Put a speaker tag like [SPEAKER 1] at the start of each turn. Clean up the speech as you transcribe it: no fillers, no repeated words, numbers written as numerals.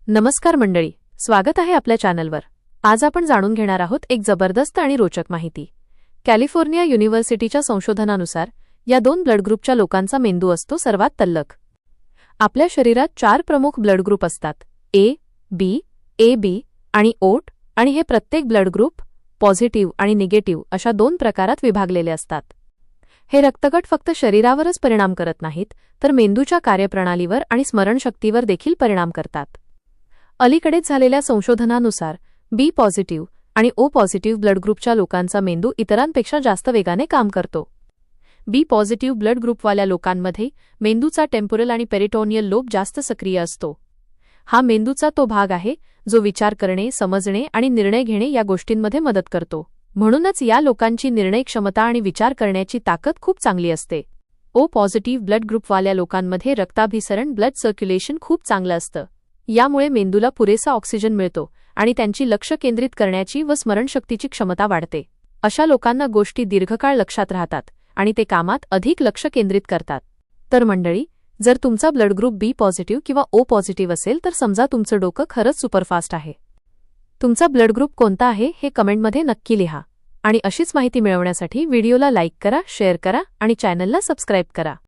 [SPEAKER 1] नमस्कार मंडळी, स्वागत आहे आपल्या चॅनलवर। आज आपण जाणून घेणार आहोत एक जबरदस्त आणि रोचक माहिती। कॅलिफोर्निया युनिव्हर्सिटीच्या संशोधनानुसार या दोन ब्लड ग्रुपच्या लोकांचा मेंदू असतो सर्वात तल्लख। आपल्या शरीरात 4 प्रमुख ब्लड ग्रुप असतात, ए, बी, AB आणि O, आणि हे प्रत्येक ब्लड ग्रुप पॉझिटिव्ह आणि निगेटिव्ह अशा 2 प्रकारात विभागलेले असतात। हे रक्तगट फक्त शरीरावरच परिणाम करत नाहीत, तर मेंदूच्या कार्यप्रणालीवर आणि स्मरणशक्तीवर देखील परिणाम करतात। अलीकडेच झालेल्या संशोधनानुसार बी पॉझिटिव्ह आणि ओ पॉझिटिव्ह ब्लड ग्रुपच्या लोकांचा मेंदू इतरांपेक्षा जास्त वेगाने काम करतो। बी पॉझिटिव्ह ब्लड ग्रुपवाल्या लोकांमध्ये मेंदूचा टेम्पोरल आणि पेरिटोनियल लोब जास्त सक्रिय असतो। हा मेंदूचा तो भाग आहे जो विचार करणे, समजणे आणि निर्णय घेणे या गोष्टींमध्ये मदत करतो। म्हणूनच या लोकांची निर्णय क्षमता आणि विचार करण्याची ताकद खूप चांगली असते। ओ पॉझिटिव्ह ब्लड ग्रुपवाल्या लोकांमध्ये रक्ताभिसरण ब्लड सर्क्युलेशन खूप चांगलं असतं। यामुळे मेंदूला पुरेसा ऑक्सिजन मिळतो आणि त्यांची लक्ष केंद्रित करण्याची व स्मरणशक्तीची क्षमता वाढते। अशा लोकांना गोष्टी दीर्घकाळ लक्षात राहतात आणि ते कामात अधिक लक्ष केंद्रित करतात। तर मंडळी, जर तुमचा ब्लड ग्रुप बी पॉझिटिव्ह किंवा ओ पॉझिटिव्ह असेल तर समजा तुमचं डोकं खरंच सुपरफास्ट आहे। तुमचा ब्लड ग्रुप कोणता आहे हे कमेंटमध्ये नक्की लिहा आणि अशीच माहिती मिळवण्यासाठी व्हिडिओला लाईक करा, शेअर करा आणि चॅनलला सबस्क्राईब करा।